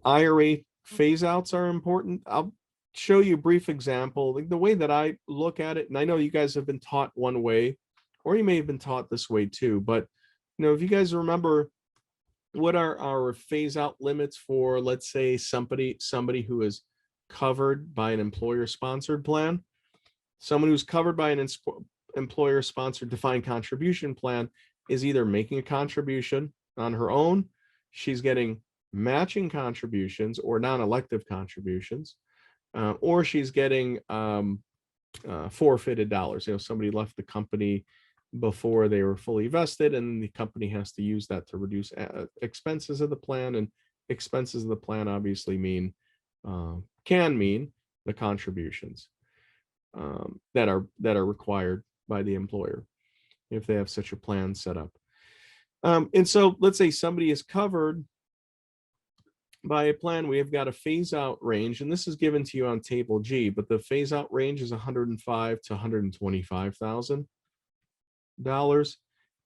IRA phase outs are important. I'll show you a brief example. Like the way that I look at it, and I know you guys have been taught one way, or you may have been taught this way too, but if you guys remember, what are our phase out limits for, let's say, somebody who is covered by an employer sponsored plan? Someone who's covered by an employer sponsored defined contribution plan is either making a contribution on her own, she's getting matching contributions or non-elective contributions, or she's getting forfeited dollars. Somebody left the company before they were fully vested, and the company has to use that to reduce expenses of the plan. And expenses of the plan obviously can mean the contributions that are required by the employer if they have such a plan set up. And so let's say somebody is covered by a plan. We have got a phase out range, and this is given to you on table G, but the phase out range is $105,000 to $125,000.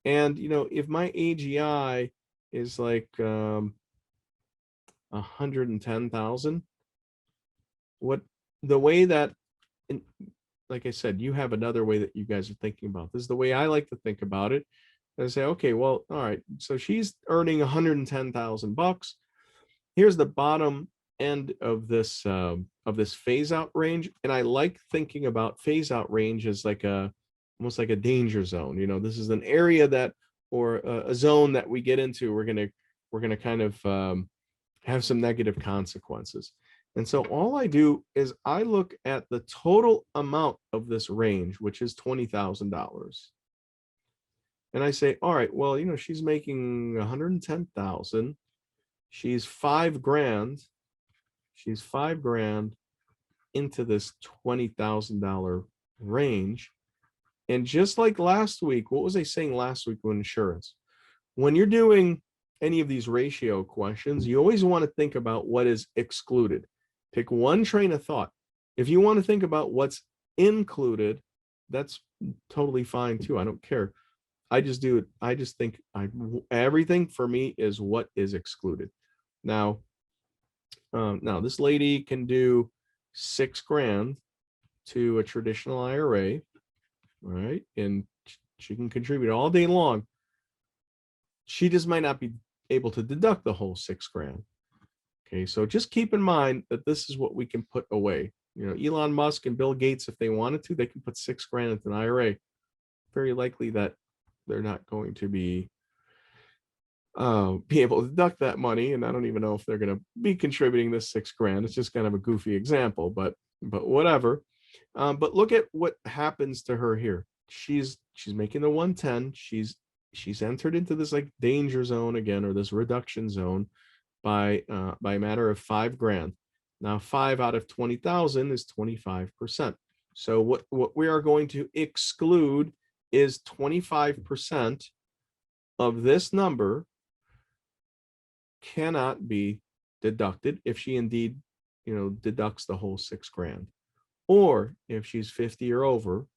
And if my AGI is like 110,000, what the way that, like I said, you have another way that you guys are thinking about this. The way I like to think about it, I say, okay, well, all right, so she's earning 110,000 bucks. Here's the bottom end of this phase out range, and I like thinking about phase out range as like almost like a danger zone. This is an area that, or a zone that we get into, we're gonna kind of have some negative consequences. And so all I do is I look at the total amount of this range, which is $20,000. And I say, all right, well, she's making 110,000. She's $5,000. She's $5,000 into this $20,000 range. And just like last week, what was I saying last week with insurance? When you're doing any of these ratio questions, you always want to think about what is excluded. Pick one train of thought. If you want to think about what's included, that's totally fine too. I don't care. I just do it. I just think everything for me is what is excluded. Now this lady can do $6,000 to a traditional IRA, right? And she can contribute all day long. She just might not be able to deduct the whole $6,000. Okay, so just keep in mind that this is what we can put away. Elon Musk and Bill Gates, if they wanted to, they can put $6,000 into an IRA. Very likely that they're not going to be able to deduct that money, and I don't even know if they're going to be contributing this $6,000. It's just kind of a goofy example, but whatever. But look at what happens to her here. She's making the 110. She's entered into this like danger zone again, or this reduction zone, by a matter of $5,000. Now 5 out of 20,000 is 25%. So what we are going to exclude is 25% of this number cannot be deducted if she indeed deducts the whole $6,000, or if she's 50 or over,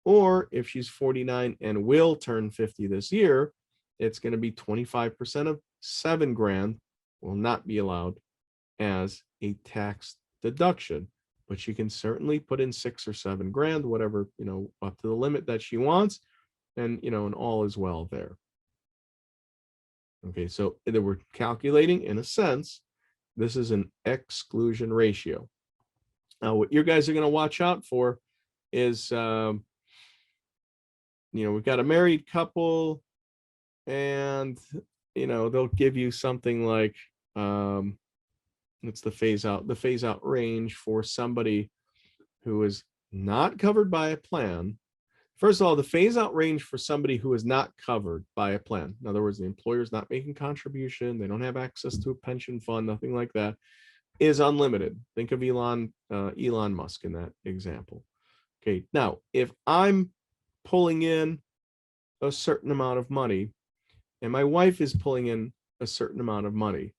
or if she's 49 and will turn 50 this year, it's going to be 25% of $7,000 will not be allowed as a tax deduction. But she can certainly put in $6,000 or $7,000, whatever, up to the limit that she wants, and and all is well there. Okay, so we're calculating, in a sense, this is an exclusion ratio. Now, what you guys are going to watch out for is, we've got a married couple, and they'll give you something like, it's the phase out range for somebody who is not covered by a plan. First of all, the phase out range for somebody who is not covered by a plan, in other words, the employer is not making contribution, they don't have access to a pension fund, nothing like that, is unlimited. Think of Elon Musk in that example. Okay, now if I'm pulling in a certain amount of money and my wife is pulling in a certain amount of money,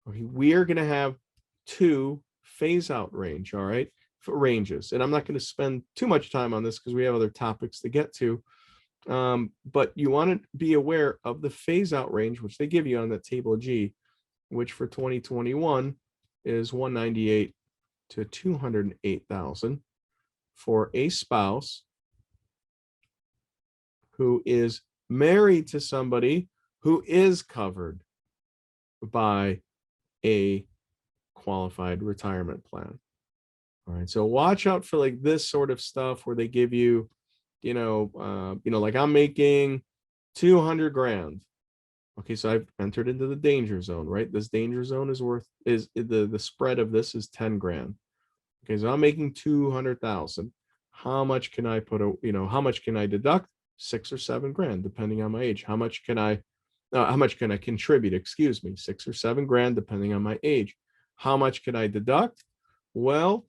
okay, we are going to have two phase out range, all right, for ranges. And I'm not going to spend too much time on this because we have other topics to get to. But you want to be aware of the phase out range, which they give you on that table G, which for 2021 is 198 to 208,000 for a spouse who is married to somebody who is covered by a qualified retirement plan. All right, so watch out for like this sort of stuff where they give you, like I'm making 200 grand. Okay, so I've entered into the danger zone, right? This danger zone is the spread of this is 10 grand. Okay, so I'm making 200,000. How much can I how much can I deduct? 6 or 7 grand, depending on my age. How much can I contribute? Excuse me, 6 or 7 grand, depending on my age. How much can I deduct? Well,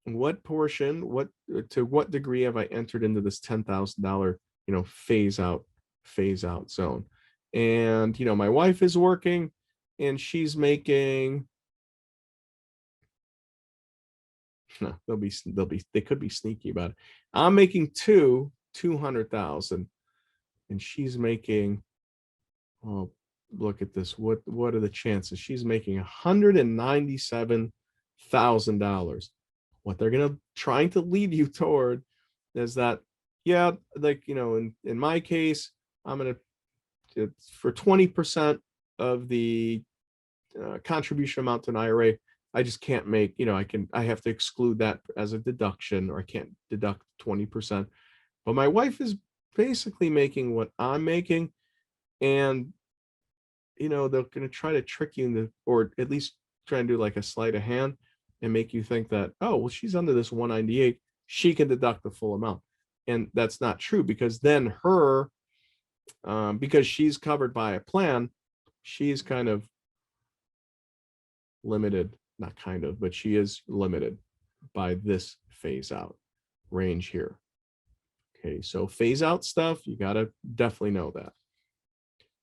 what portion, to what degree have I entered into this $10,000, phase out zone? And, my wife is working and she's making, no, they could be sneaky about it. I'm making 200,000 and she's making, oh, look at this. What are the chances? She's making $197,000. What they're trying to lead you toward is that, yeah, like, in my case, I'm going to, for 20% of the contribution amount to an IRA, I just can't make, I have to exclude that as a deduction, or I can't deduct 20%. But my wife is basically making what I'm making, and they're going to try to trick you into, or at least try and do like a sleight of hand and make you think that, oh, well, she's under this 198, she can deduct the full amount. And that's not true, because then because she's covered by a plan, she's kind of limited, not kind of, but she is limited by this phase out range here. Okay, so phase out stuff, you got to definitely know that.